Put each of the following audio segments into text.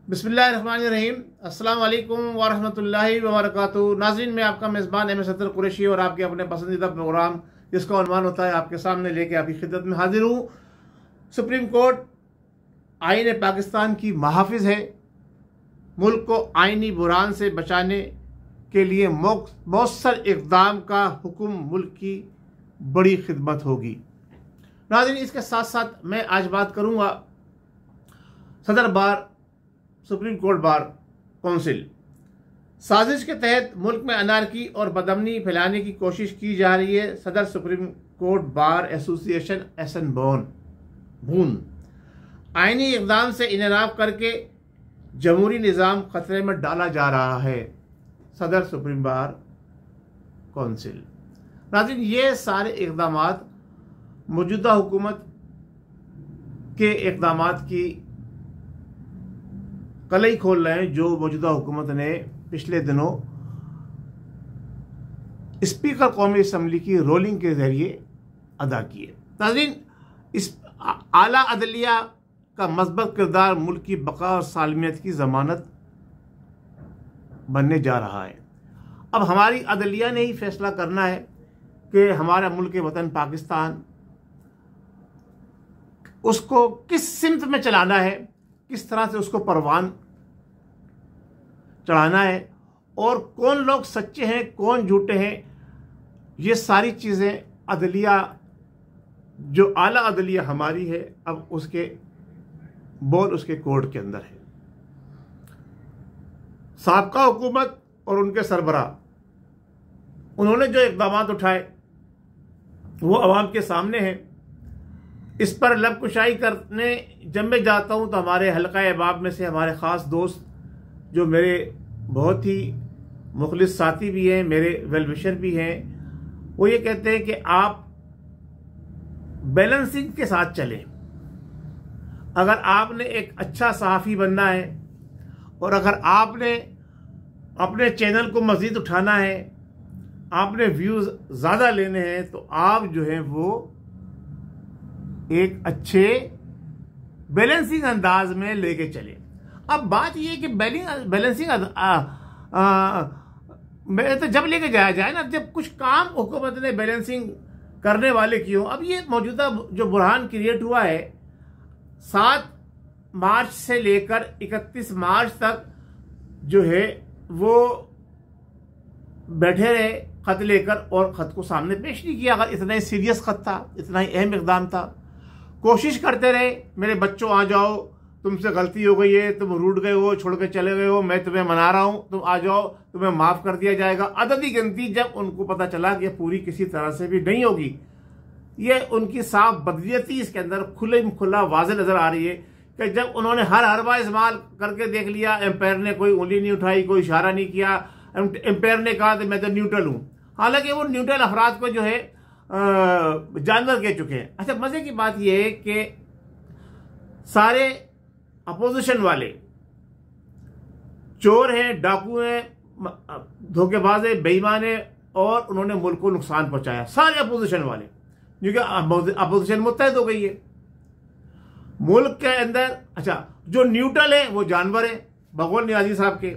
बिस्मिल्लाहिर्रहमानिर्रहीम। अस्सलाम वालेकुम वरहमतुल्लाहि वबरकातुहू। नाज़रीन, मैं आपका मेज़बान एम सदर कुरैशी और आपके अपने पसंदीदा प्रोग्राम जिसका उन्वान होता है आपके सामने लेके आपकी खिदमत में हाजिर हूँ। सुप्रीम कोर्ट आईन पाकिस्तान की महाफिज है। मुल्क को आइनी बुरान से बचाने के लिए मौसर इक़दाम का हुक्म मुल्क की बड़ी खिदमत होगी। नाज़रीन, इसके साथ साथ मैं आज बात करूँगा सदर बार सुप्रीम कोर्ट बार काउंसिल साजिश के तहत मुल्क में अनारकी और बदअमनी फैलाने की कोशिश की जा रही है। सदर सुप्रीम कोर्ट बार एसोसिएशन एहसन बून आइनी इक़दाम से इनराफ करके जमहूरी निज़ाम खतरे में डाला जा रहा है। सदर सुप्रीम बार काउंसिल। नाज़रीन, ये सारे इक़दामात मौजूदा हुकूमत के इक़दामात की कलई खोल रहे हैं जो मौजूदा हुकूमत ने पिछले दिनों स्पीकर कौमी असम्बली की रोलिंग के जरिए अदा किए। नाज़रीन, इस आला अदलिया का मस्बत किरदार मुल्क की बका और सालमियत की ज़मानत बनने जा रहा है। अब हमारी अदलिया ने ही फैसला करना है कि हमारा मुल्क वतन पाकिस्तान उसको किस सिमत में चलाना है, किस तरह से उसको परवान चढ़ाना है और कौन लोग सच्चे हैं कौन झूठे हैं। ये सारी चीज़ें अदलिया, जो आला अदलिया हमारी है, अब उसके बोल उसके कोर्ट के अंदर है। साबका हुकूमत और उनके सरबराह उन्होंने जो इक़दामात उठाए वो अवाम के सामने है। इस पर लबकुशाई करने जब मैं जाता हूँ तो हमारे हल्का अहबाब में से हमारे ख़ास दोस्त जो मेरे बहुत ही मुखलिस साथी भी हैं, मेरे वेल विशर भी हैं, वो ये कहते हैं कि आप बैलेंसिंग के साथ चलें। अगर आपने एक अच्छा सहाफ़ी बनना है और अगर आपने अपने चैनल को मज़ीद उठाना है, आपने व्यूज़ ज़्यादा लेने हैं, तो आप जो है वो एक अच्छे बैलेंसिंग अंदाज में लेके चले। अब बात यह है कि बैलेंसिंग तो जब लेके जाया जाए ना, जब कुछ काम हुकूमत ने बैलेंसिंग करने वाले की हो। अब ये मौजूदा जो बुरहान क्रिएट हुआ है 7 मार्च से लेकर 31 मार्च तक जो है वो बैठे रहे खत लेकर और खत को सामने पेश नहीं किया। अगर इतना ही सीरियस खत था, इतना ही अहम इक़दाम था, कोशिश करते रहे मेरे बच्चों आ जाओ, तुमसे गलती हो गई है, तुम रूठ गए हो, छोड़ के चले गए हो, मैं तुम्हें मना रहा हूं, तुम आ जाओ, तुम्हें माफ़ कर दिया जाएगा। अददी गिनती जब उनको पता चला कि पूरी किसी तरह से भी नहीं होगी, ये उनकी साफ बदनीयती इसके अंदर खुला वाज़ेह नज़र आ रही है कि जब उन्होंने हर हरबा इस्तेमाल करके देख लिया, एम्पायर ने कोई उंगली नहीं उठाई, कोई इशारा नहीं किया, एम्पायर ने कहा कि मैं तो न्यूट्रल हूँ, हालांकि वो न्यूट्रल अफराद को जो है जानवर कह चुके हैं। अच्छा, मजे की बात यह है कि सारे अपोजिशन वाले चोर हैं, डाकू हैं, धोखेबाज हैं, बेईमान हैं और उन्होंने मुल्क को नुकसान पहुंचाया। सारे अपोजिशन वाले, क्योंकि अपोजिशन मुत्तहद हो गई है मुल्क के अंदर। अच्छा, जो न्यूट्रल है वो जानवर है बगौल नियाजी साहब के।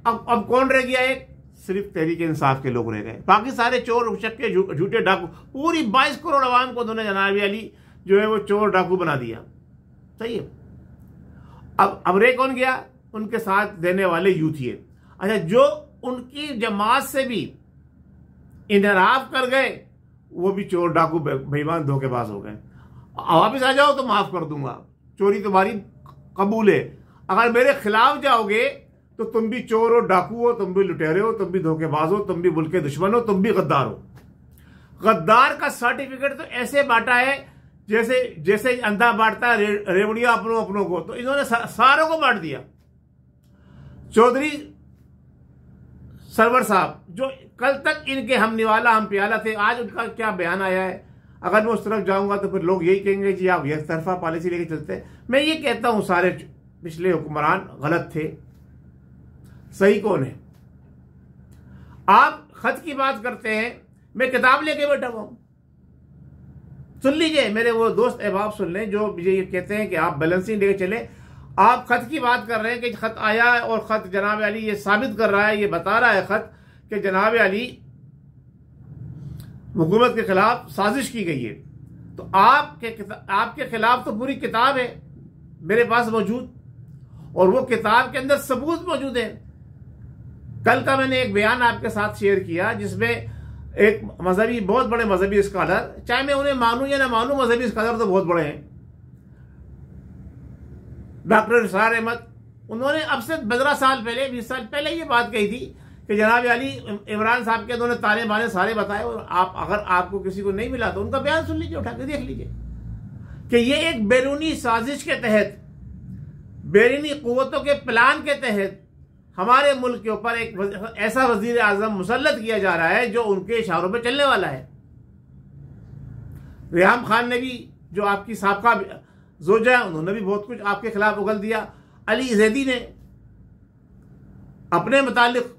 अब कौन रह गया? एक सिर्फ तहरीक इंसाफ के लोग रह गए। बाकी सारे चोर उचक्के झूठे डाकू, पूरी 22 करोड़ आवाम को उन्होंने जनाब अली जो है वो चोर डाकू बना दिया। सही है। अब रह कौन गया? उनके साथ देने वाले यूथ ये। अच्छा, जो उनकी जमात से भी इनराफ कर गए वो भी चोर डाकू बेईमान धोखेबाज हो गए। वापिस आ जाओ तो माफ कर दूंगा, चोरी तुम्हारी कबूल है। अगर मेरे खिलाफ जाओगे तो तुम भी चोर हो, डाकू हो, तुम भी लुटेरे हो, तुम भी धोखेबाज हो, तुम भी मुल्क के दुश्मन हो, तुम भी गद्दार हो। गद्दार का सर्टिफिकेट तो ऐसे बांटा है जैसे अंधा बांटता है रेवड़िया अपनों को, तो इन्होंने सारों को बांट दिया। चौधरी सरवर साहब जो कल तक इनके हम निवाला हम प्याला थे, आज उनका क्या बयान आया है। अगर मैं उस तरफ जाऊंगा तो फिर लोग यही कहेंगे जी आप एक तरफा पॉलिसी लेके चलते हैं। मैं ये कहता हूं सारे पिछले हुक्मरान गलत थे, सही कौन है? आप खत की बात करते हैं, मैं किताब लेके बैठा हुआ हूं। सुन लीजिए, मेरे वो दोस्त अहबाब सुन लें जो मुझे ये कहते हैं कि आप बैलेंसिंग लेके चले। आप खत की बात कर रहे हैं कि खत आया है और खत जनाब अली ये साबित कर रहा है, ये बता रहा है खत कि जनाब अली हुकूमत के खिलाफ साजिश की गई है। तो आपके खिलाफ तो पूरी किताब है मेरे पास मौजूद, और वो किताब के अंदर सबूत मौजूद है। कल का मैंने एक बयान आपके साथ शेयर किया जिसमें एक मजहबी, बहुत बड़े मजहबी स्कॉलर, चाहे मैं उन्हें मानूं या ना मानूं, मजहबी स्कॉलर तो बहुत बड़े हैं, डॉक्टर निसार अहमद, उन्होंने अब से 15 साल पहले, 20 साल पहले ये बात कही थी कि जनाब अली इमरान साहब के उन्होंने ताने बाने सारे बताए, और अगर आपको किसी को नहीं मिला तो उनका बयान सुन लीजिए, उठा के देख लीजिए कि ये एक बैरूनी साजिश के तहत, बैरूनी कुव्वतों के प्लान के तहत हमारे मुल्क के ऊपर एक ऐसा वजीर आजम मुसल्लत किया जा रहा है जो उनके इशारों पे चलने वाला है। रेहाम खान ने भी, जो आपकी साबका जोजा, उन्होंने भी बहुत कुछ आपके खिलाफ उगल दिया। अली जैदी ने अपने मुतालिक,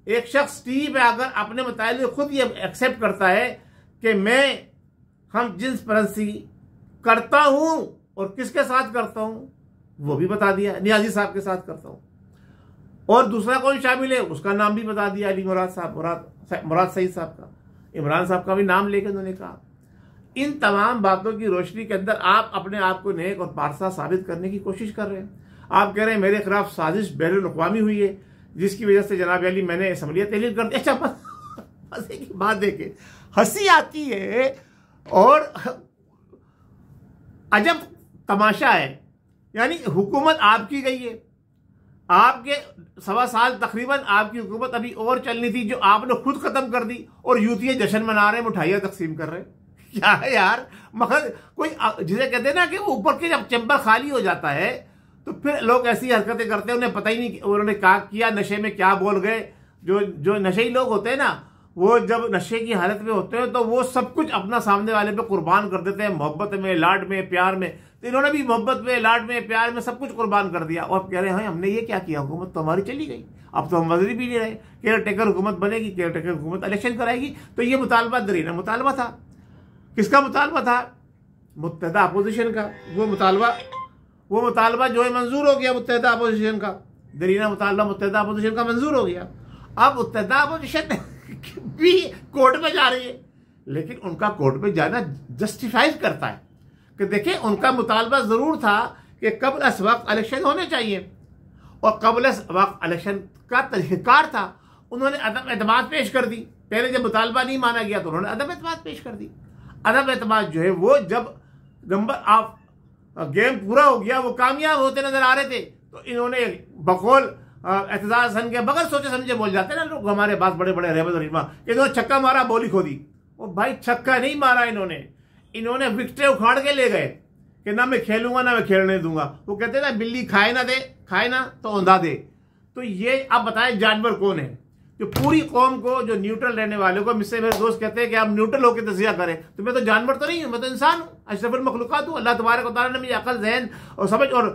एक शख्स टीवी पे आकर अपने मुतालिक खुद ये एक्सेप्ट करता है कि मैं हम जिन्स परस्ती करता हूं, और किसके साथ करता हूं वो भी बता दिया, नियाजी साहब के साथ करता हूं, और दूसरा कौन शामिल है उसका नाम भी बता दिया, अली मुराद साहब, मुराद सईद साहब का, इमरान साहब का भी नाम लेकर उन्होंने कहा। इन तमाम बातों की रोशनी के अंदर आप अपने आप को नेक और पारसा साबित करने की कोशिश कर रहे हैं। आप कह रहे हैं मेरे खिलाफ साजिश बैनुल-अक़वामी हुई है जिसकी वजह से जनाब अली मैंने असम्बलियाँ तहलील कर दी। अच्छा, मजे की बात देखे, हंसी आती है और अजब तमाशा है। यानी हुकूमत आपकी गई है, आपके 1.25 साल तकरीबन आपकी हुकूमत अभी और चलनी थी, जो आपने खुद खत्म कर दी, और यूथिये जश्न मना रहे हैं, मिठाइयां तकसीम कर रहे हैं। क्या है यार, मगर कोई जिसे कहते हैं ना कि ऊपर के जब चैम्बर खाली हो जाता है तो फिर लोग ऐसी हरकतें करते हैं, उन्हें पता ही नहीं उन्होंने क्या किया, नशे में क्या बोल गए। जो नशेई लोग होते हैं ना, वो जब नशे की हालत में होते हैं तो वो सब कुछ अपना सामने वाले पे कुर्बान कर देते हैं, मोहब्बत में, लाड में, प्यार में। तो इन्होंने भी मोहब्बत में, लाड में, प्यार में सब कुछ कुर्बान कर दिया, और कह रहे हैं हमने ये क्या किया, हुकूमत तो हमारी चली गई, अब तो हम वज़ीर भी नहीं रहे, केयर टेकर हुकूमत बनेगी, केयर टेकर हुकूमत इलेक्शन कराएगी। तो ये मुतालबा दरीना मुतालबा था। किसका मुतालबा था? मुत्तहदा अपोजिशन का। वो मुतालबा जो है मंजूर हो गया मुत्तहदा अपोजिशन का, दरीना मुतालबा मुत्तहदा अपोजिशन का मंजूर हो गया। अब मुत्तहदा अपोजिशन भी कोर्ट में जा रही है, लेकिन उनका कोर्ट में जाना जस्टिफाइज करता है कि देखिए उनका मुतालबा जरूर था कि कब्ल अस वक्त इलेक्शन होने चाहिए, और कब्ल अस वक्त इलेक्शन का तरीक़ाकार था। उन्होंने अदम एतमाद पेश कर दी। पहले जब मुतालबा नहीं माना गया तो उन्होंने अदम एतमाद पेश कर दी। अदम एतमाद जो है वो जब नंबर ऑफ गेम पूरा हो गया, वो कामयाब होते नजर आ रहे थे, तो इन्होंने बकौल एतजाज हसन के बगैर सोचे समझे बोल जाते हैं ना लोग हमारे पास बड़े बड़े रहमत और रहमा, इन्होंने छक्का मारा, बोली खो दी। वो भाई छक्का नहीं मारा इन्होंने विकेटें उखाड़ के ले गए कि ना मैं खेलूंगा ना मैं खेलने दूंगा। वो कहते ना बिल्ली खाए ना तो औंधा दे। तो ये आप बताएं जानवर कौन है जो पूरी कौम को, जो न्यूट्रल रहने वाले को, मुझसे मेरे दोस्त कहते हैं कि आप न्यूट्रल होकर तज़किया करें, तो मैं तो जानवर तो नहीं हूं, मैं तो इंसान हूं, अशरफुल मखलूकात हूं। अल्लाह तबारक व तआला ने मुझे अकल, जहन और समझ और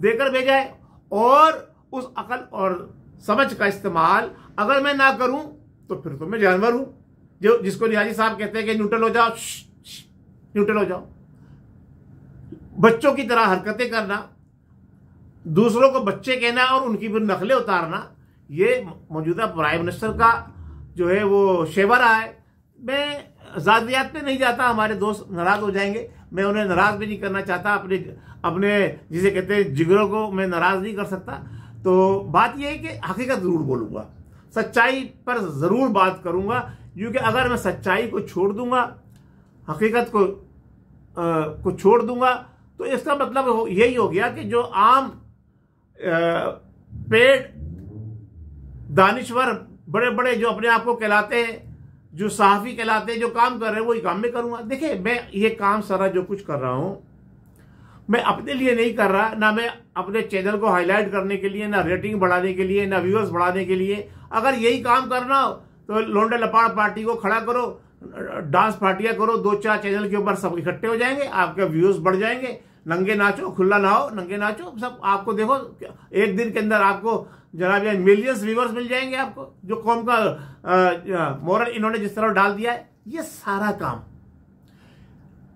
देकर भेजा है, और उस अकल और समझ का इस्तेमाल अगर मैं ना करूं तो फिर तो मैं जानवर हूं, जो जिसको नियाजी साहब कहते हैं कि न्यूट्रल हो जाओ, न्यूट्रल हो जाओ। बच्चों की तरह हरकतें करना, दूसरों को बच्चे कहना और उनकी फिर नकलें उतारना, ये मौजूदा प्राइम मिनिस्टर का जो है वो शेवा रहा है। मैं ज़ातियात पे नहीं जाता, हमारे दोस्त नाराज हो जाएंगे, मैं उन्हें नाराज भी नहीं करना चाहता, अपने जिसे कहते हैं जिगरों को मैं नाराज नहीं कर सकता। तो बात यह है कि हकीकत जरूर बोलूंगा, सच्चाई पर जरूर बात करूंगा, क्योंकि अगर मैं सच्चाई को छोड़ दूंगा, हकीकत को छोड़ दूंगा, तो इसका मतलब यही हो गया कि जो आम पेड दानिश्वर बड़े बड़े जो अपने आप को कहलाते हैं, जो सहाफ़ी कहलाते हैं, जो काम कर रहे हैं वही काम में करूंगा। देखिए मैं ये काम सारा जो कुछ कर रहा हूं, मैं अपने लिए नहीं कर रहा, ना मैं अपने चैनल को हाईलाइट करने के लिए, ना रेटिंग बढ़ाने के लिए, ना व्यूअर्स बढ़ाने के लिए। अगर यही काम करना हो तो लोंडे लपाड़ पार्टी को खड़ा करो, डांस पार्टियां करो, 2-4 चैनल के ऊपर सब इकट्ठे हो जाएंगे, आपके व्यूअर्स बढ़ जाएंगे। नंगे नाचो, खुला नहाओ, नंगे नाचो, सब आपको देखो एक दिन के अंदर आपको जनाब मिलियंस व्यूअर्स मिल जाएंगे आपको, जो कौम का मोरल इन्होंने जिस तरह डाल दिया है। ये सारा काम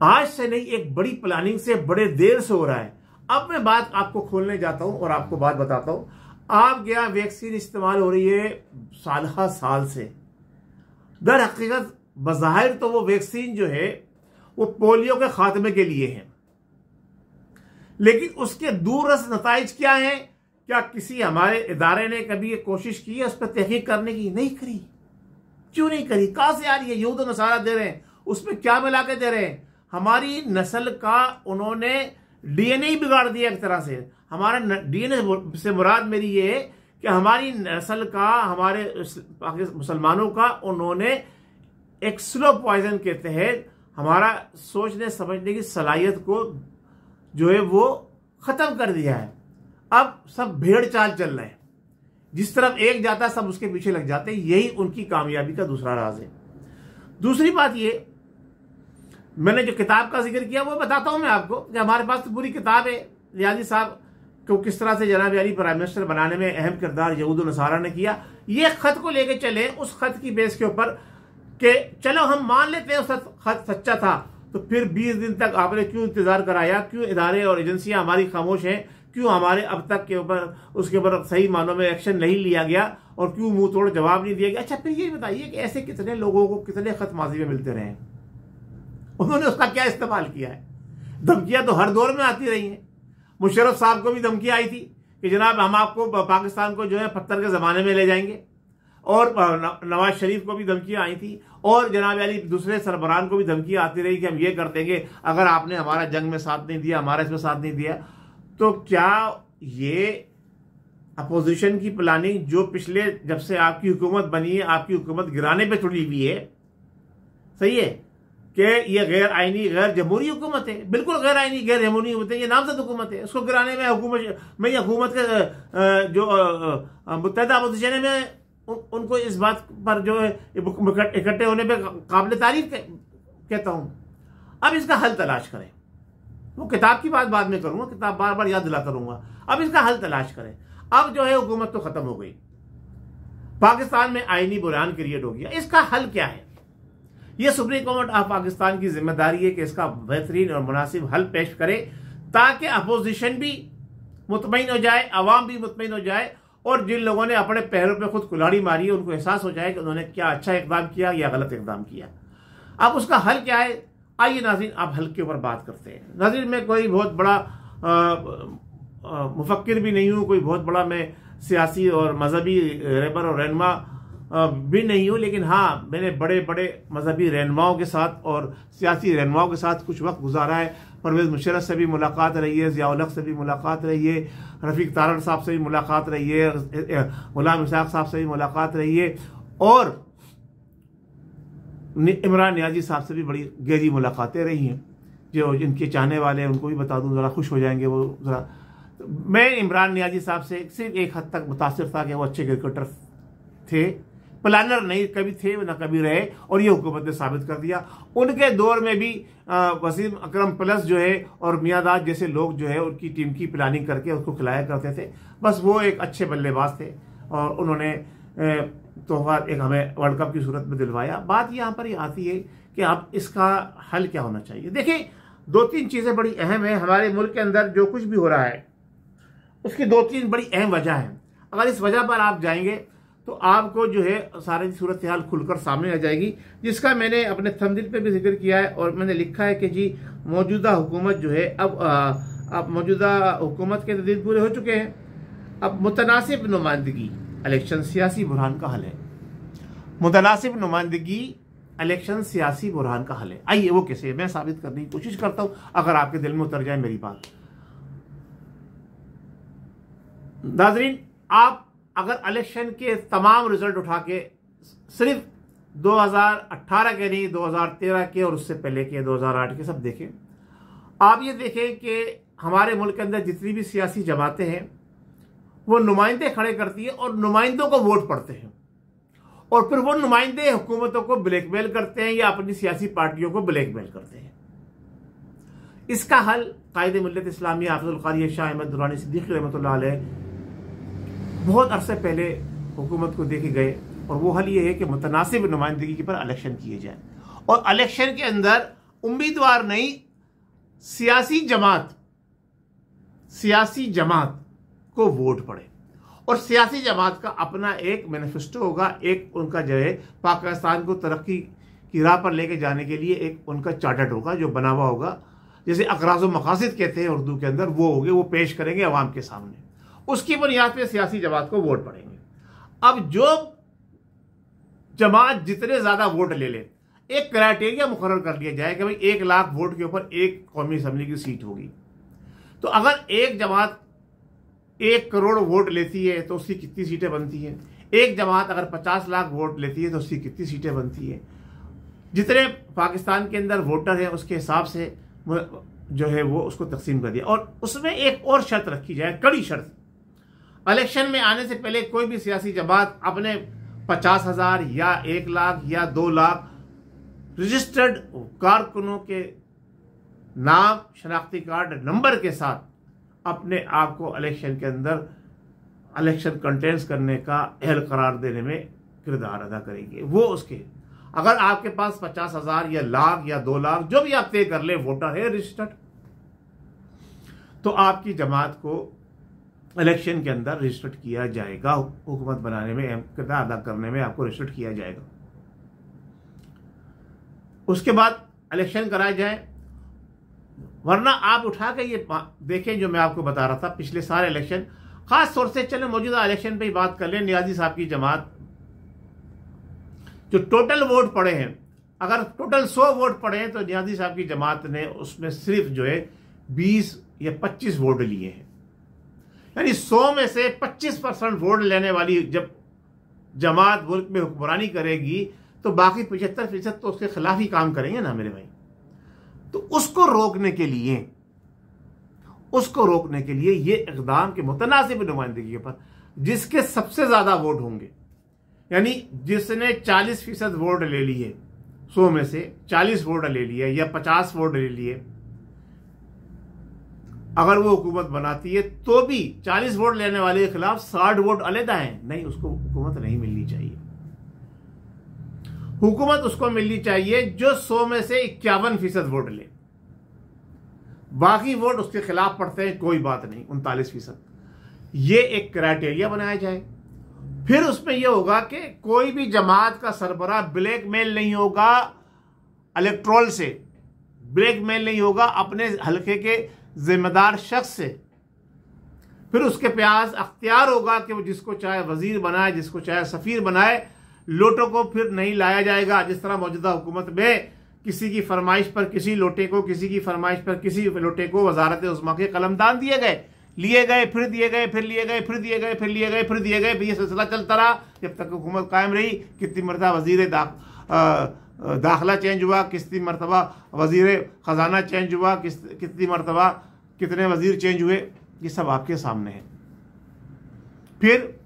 आज से नहीं, एक बड़ी प्लानिंग से, बड़े देर से हो रहा है। अब मैं बात आपको खोलने जाता हूं और आपको बात बताता हूं। आपके यहाँ वैक्सीन इस्तेमाल हो रही है साल से। दर हकीकत बज़ाहिर तो वो वैक्सीन जो है वो पोलियो के खात्मे के लिए है, लेकिन उसके दूररस नताइज क्या है? क्या किसी हमारे इदारे ने कभी ये कोशिश की है उस पर तहकीक करने की? नहीं करी। क्यों नहीं करी? कहां से आ रही है? यहूद और नसारा दे रहे हैं, उसमें क्या मिला के दे रहे हैं? हमारी नस्ल का उन्होंने डीएनए ही बिगाड़ दिया एक तरह से। हमारा डीएनए से मुराद मेरी ये है कि हमारी नस्ल का, हमारे मुसलमानों का उन्होंने एक स्लो पॉइजन के तहत हमारा सोचने समझने की सलाहियत को जो है वो खत्म कर दिया है। अब सब भेड़ चाल चल रहे हैं, जिस तरफ एक जाता है सब उसके पीछे लग जाते हैं। यही उनकी कामयाबी का दूसरा राज है। दूसरी बात ये, मैंने जो किताब का जिक्र किया वो बताता हूं मैं आपको कि हमारे पास तो पूरी किताब है। रियाजी साहब को किस तरह से जनाब अली प्राइम मिनिस्टर बनाने में अहम किरदार यहूद और नसारा ने किया। ये खत को लेके चले, उस खत की बेस के ऊपर कि चलो हम मान लेते हैं उस खत सच्चा था, तो फिर 20 दिन तक आपने क्यों इंतजार कराया? क्यों इदारे और एजेंसियां हमारी खामोश हैं? क्यों हमारे अब तक के ऊपर उसके ऊपर सही मानों में एक्शन नहीं लिया गया और क्यों मुंह तोड़ जवाब नहीं दिया गया? अच्छा, फिर ये बताइए कि ऐसे कितने लोगों को कितने खत माजी में मिलते रहे, उन्होंने उसका क्या इस्तेमाल किया है? धमकियां तो हर दौर में आती रही हैं। मुशर्रफ साहब को भी धमकी आई थी कि जनाब हम आपको पाकिस्तान को जो है पत्थर के जमाने में ले जाएंगे, और नवाज शरीफ को भी धमकियां आई थी, और जनाब अली दूसरे सरबरान को भी धमकियां आती रही कि हम ये कर देंगे अगर आपने हमारा जंग में साथ नहीं दिया, हमारा इसमें साथ नहीं दिया। तो क्या ये अपोजिशन की प्लानिंग जो पिछले जब से आपकी हुकूमत बनी है, आपकी हुकूमत गिराने पे तुड़ी हुई है, सही है कि ये गैर आईनी गैर जमहूरी हुकूमत है? बिल्कुल गैर आईनी गैर जमहूरी हुकूमत है, ये नामजद हुकूमत है। उसको गिराने में हुकूमत के जो मुत्तहिदा अपोजिशन में उनको इस बात पर जो है इकट्ठे होने पे काबिल तारीफ कहता हूं। अब इसका हल तलाश करें। वो किताब की बात बाद में करूंगा, किताब बार बार याद दिलाता रहूंगा। अब इसका हल तलाश करें। अब जो है हुकूमत तो खत्म हो गई, पाकिस्तान में आईनी बुरहान क्रिएट हो गया। इसका हल क्या है? यह सुप्रीम कोर्ट ऑफ पाकिस्तान की जिम्मेदारी है कि इसका बेहतरीन और मुनासिब हल पेश करे, ताकि अपोजिशन भी मुतमईन हो जाए, अवाम भी मुतमईन हो जाए, और जिन लोगों ने अपने पैरों पे खुद कुल्हाड़ी मारी है उनको एहसास हो जाए कि उन्होंने क्या अच्छा इकदाम किया या गलत इकदाम किया। अब उसका हल क्या है? आइए नाज़रीन, आप हल के ऊपर बात करते हैं। नाज़रीन, मैं कोई बहुत बड़ा मुफक्किर भी नहीं हूँ, कोई बहुत बड़ा मैं सियासी और मजहबी रहबर और रहनुमा भी नहीं हूँ, लेकिन हाँ, मैंने बड़े बड़े मजहबी रहनुमाओं के साथ और सियासी रहनुमाओं के साथ कुछ वक्त गुजारा है। परवेज़ मुशर्रफ से भी मुलाकात रही है, ज़िया-उल-हक से भी मुलाकात रही है, रफ़ीक तारड़ साहब से भी मुलाकात रही है, गुलाम इसाक साहब से भी मुलाकात रही है, और इमरान नियाज़ी साहब से भी बड़ी गहरी मुलाकातें रही हैं। जो जिनके चाहने वाले हैं उनको भी बता दूं, ज़रा खुश हो जाएंगे वो। ज़रा मैं इमरान नियाज़ी साहब से सिर्फ एक हद तक मुतासिर था कि वो अच्छे क्रिकेटर थे, प्लानर नहीं कभी थे ना कभी रहे, और ये हुकूमत ने साबित कर दिया। उनके दौर में भी वसीम अकरम प्लस जो है और मियादाद जैसे लोग जो है उनकी टीम की प्लानिंग करके उसको खिलाया करते थे। बस वो एक अच्छे बल्लेबाज थे और उन्होंने तोहफा एक हमें वर्ल्ड कप की सूरत में दिलवाया। बात यहाँ पर ही आती है कि अब इसका हल क्या होना चाहिए। देखिए, 2-3 चीज़ें बड़ी अहम है। हमारे मुल्क के अंदर जो कुछ भी हो रहा है उसकी 2-3 बड़ी अहम वजह है। अगर इस वजह पर आप जाएंगे तो आपको जो है सारी सूरत हाल खुलकर सामने आ जाएगी, जिसका मैंने अपने थंबनेल पे भी जिक्र किया है। और मैंने लिखा है कि जी मौजूदा हुकूमत जो है अब मौजूदा हुकूमत के दिन पूरे हो चुके हैं, अब मुतनासिब नुमाइंदगी इलेक्शन सियासी बुरहान का हल है। मुतनासिब नुमाइंदगी इलेक्शन सियासी बुरहान का हल है। आइए वो कैसे, मैं साबित करने की कोशिश करता हूं, अगर आपके दिल में उतर जाए मेरी बात। नाजरीन, आप अगर इलेक्शन के तमाम रिजल्ट उठा के सिर्फ 2018 के नहीं, 2013 के और उससे पहले के 2008 के सब देखें, आप ये देखें कि हमारे मुल्क के अंदर जितनी भी सियासी जमातें हैं वो नुमाइंदे खड़े करती है और नुमाइंदों को वोट पड़ते हैं, और फिर वो नुमाइंदे हुकूमतों को ब्लैकमेल करते हैं या अपनी सियासी पार्टियों को ब्लैकमेल करते हैं। इसका हल कायदे मिल्लत इस्लामी हाफिजुल कारी शाह अहमद दुरानी सिद्दीकी रहमतुल्लाह अलैह बहुत अरसे पहले हुकूमत को देखे गए, और वो हल ये है कि मुतनासिब नुमाइंदगी पर इलेक्शन किए जाए, और इलेक्शन के अंदर उम्मीदवार नहीं, सियासी जमात सियासी जमात को वोट पड़े, और सियासी जमात का अपना एक मैनिफेस्टो होगा, एक उनका जो है पाकिस्तान को तरक्की की राह पर लेके जाने के लिए एक उनका चार्टर होगा जो बना हुआ होगा, जैसे अकराज़ व मकासिद कहते हैं उर्दू के अंदर, वो होंगे, वो पेश करेंगे अवाम के सामने। उसकी बुनियाद पे सियासी जमात को वोट पड़ेंगे। अब जो जमात जितने ज़्यादा वोट ले ले, एक क्राइटेरिया मुकर्रर कर लिया जाए कि भाई 1 लाख वोट के ऊपर एक कौमी असम्बली की सीट होगी। तो अगर एक जमात 1 करोड़ वोट लेती है तो उसकी कितनी सीटें बनती हैं? एक जमात अगर 50 लाख वोट लेती है तो उसकी कितनी सीटें बनती हैं? जितने पाकिस्तान के अंदर वोटर हैं उसके हिसाब से जो है वो उसको तकसीम कर दिया। और उसमें एक और शर्त रखी जाए, कड़ी शर्त, इलेक्शन में आने से पहले कोई भी सियासी जमात अपने 50,000 या 1 लाख या 2 लाख रजिस्टर्ड कारकुनों के नाम, शनाख्ती कार्ड नंबर के साथ अपने आप को इलेक्शन के अंदर इलेक्शन कंटेस्ट करने का अहल करार देने में किरदार अदा करेंगे। वो उसके, अगर आपके पास 50,000 या लाख या 2 लाख जो भी आप तय कर ले वोटर है रजिस्टर्ड, तो आपकी जमात को इलेक्शन के अंदर रजिस्टर्ड किया जाएगा, हुकूमत बनाने में किरदार अदा करने में आपको रजिस्टर्ड किया जाएगा। उसके बाद इलेक्शन कराया जाए, वरना आप उठा के ये देखें जो मैं आपको बता रहा था, पिछले सारे इलेक्शन, खास तौर से चले मौजूदा इलेक्शन पे ही बात कर लें, नियाजी साहब की जमात जो टोटल वोट पड़े हैं, अगर टोटल 100 वोट पड़े हैं तो नियाजी साहब की जमात ने उसमें सिर्फ जो है 20 या 25 वोट लिए हैं। यानी 100 में से 25% वोट लेने वाली जब जमात मुल्क में हुक्मरानी करेगी तो बाकी 75% तो उसके खिलाफ ही काम करेंगे ना मेरे भाई। तो उसको रोकने के लिए ये इक़दाम के मुतनासिब नुमाइंदगी पर जिसके सबसे ज़्यादा वोट होंगे, यानी जिसने 40% वोट ले लिए, 100 में से 40 वोट ले लिए या 50 वोट ले लिए, अगर वो हुकूमत बनाती है तो भी 40 वोट लेने वाले के खिलाफ 60 वोट अलहदा हैं, नहीं, उसको हुकूमत नहीं मिलनी चाहिए। हुकूमत उसको मिलनी चाहिए जो 100 में से 51% वोट ले, बाकी वोट उसके खिलाफ पड़ते हैं, कोई बात नहीं, 39%। ये एक क्राइटेरिया बनाया जाए। फिर उसमें यह होगा कि कोई भी जमात का सरबराह ब्लैकमेल नहीं होगा, इलेक्ट्रोल से ब्लैकमेल नहीं होगा अपने हल्के के जिम्मेदार शख्स से। फिर उसके पास अख्तियार होगा कि वो जिसको चाहे वजीर बनाए, जिसको चाहे सफीर बनाए, लोटों को फिर नहीं लाया जाएगा। जिस तरह मौजूदा हुकूमत में किसी की फरमाइश पर किसी लोटे को, किसी की फरमाइश पर किसी लोटे को वजारत उस्मा के कलमदान दिए गए, लिए गए, फिर दिए गए, फिर लिए गए, फिर दिए गए, फिर लिए गए, फिर दिए गए, ये सिलसिला चलता रहा जब तक हुकूमत कायम रही। कितनी मरतबा वजीर दाखिला चेंज हुआ, कितनी मरतबा वजीर ख़जाना चेंज हुआ, कितनी मरतबा कितने वजीर चेंज हुए, ये सब आपके सामने है। फिर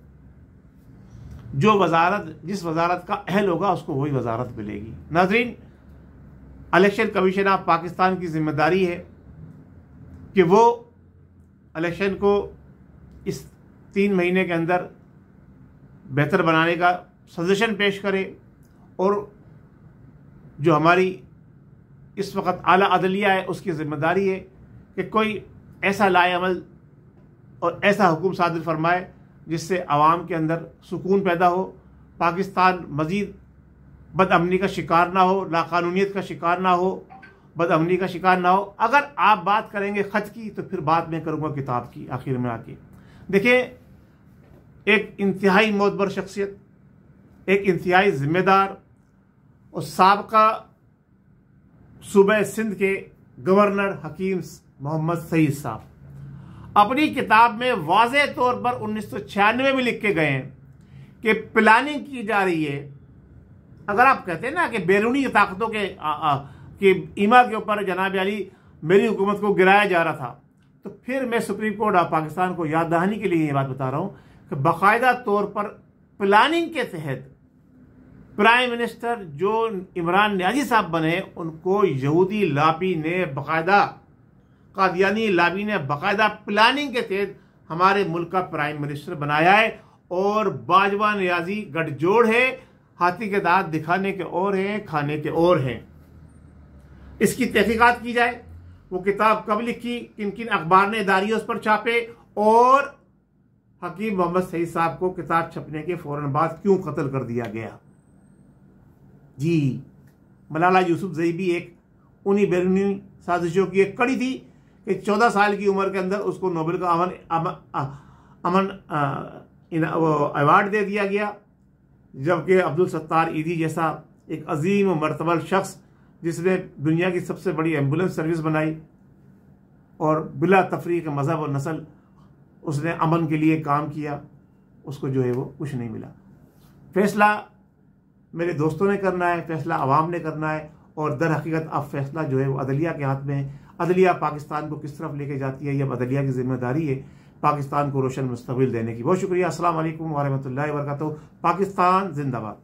जो वजारत, जिस वजारत का अहल होगा उसको वही वजारत मिलेगी। नाज़रीन, इलेक्शन कमीशन ऑफ पाकिस्तान की जिम्मेदारी है कि वो इलेक्शन को इस 3 महीने के अंदर बेहतर बनाने का सजेशन पेश करे, और जो हमारी इस वक्त आला अदलिया है उसकी ज़िम्मेदारी है कि कोई ऐसा लाए अमल और ऐसा हुक्म सादिर फरमाए जिससे आवाम के अंदर सुकून पैदा हो, पाकिस्तान मज़ीद बदअमनी का शिकार ना हो, लाकानूनियत का शिकार ना हो, बदअमनी का शिकार ना हो। अगर आप बात करेंगे ख़त की तो फिर बात मैं करूँगा किताब की। आखिर में आके देखिए, एक इंतहाई मोतबर शख्सियत, एक इंतहाई ज़िम्मेदार और साबका सूबे सिंध के गवर्नर हकीम मोहम्मद सईद साहब अपनी किताब में वाज़ेह तौर पर 1996 में लिख के गए हैं कि प्लानिंग की जा रही है। अगर आप कहते हैं ना कि बैरूनी ताकतों के ईमा के ऊपर जनाब अली मेरी हुकूमत को गिराया जा रहा था, तो फिर मैं सुप्रीम कोर्ट ऑफ पाकिस्तान को याद दहानी के लिए ये बात बता रहा हूँ कि बाकायदा तौर पर प्लानिंग के तहत प्राइम मिनिस्टर जो इमरान नियाजी साहब बने, उनको यहूदी लाबी ने बाकायदा, कादियानी लाबी ने बाकायदा प्लानिंग के तहत हमारे मुल्क का प्राइम मिनिस्टर बनाया है। और बाजवा नियाजी गठजोड़ है, हाथी के दांत दिखाने के और हैं, खाने के और हैं। इसकी तहकीकात की जाए। वो किताब कब लिखी, किन किन अखबार ने इदारियों उस पर छापे, और हकीम मोहम्मद सईद साहब को किताब छपने के फौरन बाद क्यों कत्ल कर दिया गया। जी, मलाला यूसुफजई भी एक उन्हीं बैरूनी साजिशों की एक कड़ी थी कि 14 साल की उम्र के अंदर उसको नोबेल का अमन अवार्ड दे दिया गया, जबकि अब्दुल सत्तार ईदी जैसा एक अजीम मर्तबल शख्स जिसने दुनिया की सबसे बड़ी एम्बुलेंस सर्विस बनाई और बिला तफरीक मज़हब और नस्ल उसने अमन के लिए काम किया, उसको जो है वो कुछ नहीं मिला। फैसला मेरे दोस्तों ने करना है, फैसला अवाम ने करना है, और दर हकीकत अब फैसला जो है वो अदलिया के हाथ में है। अदलिया पाकिस्तान को किस तरफ लेके जाती है, ये अब अदलिया की जिम्मेदारी है पाकिस्तान को रोशन मुस्तकबिल देने की। बहुत शुक्रिया। अस्सलाम वालेकुम व रहमतुल्लाहि व बरकातहू। पाकिस्तान जिंदाबाद।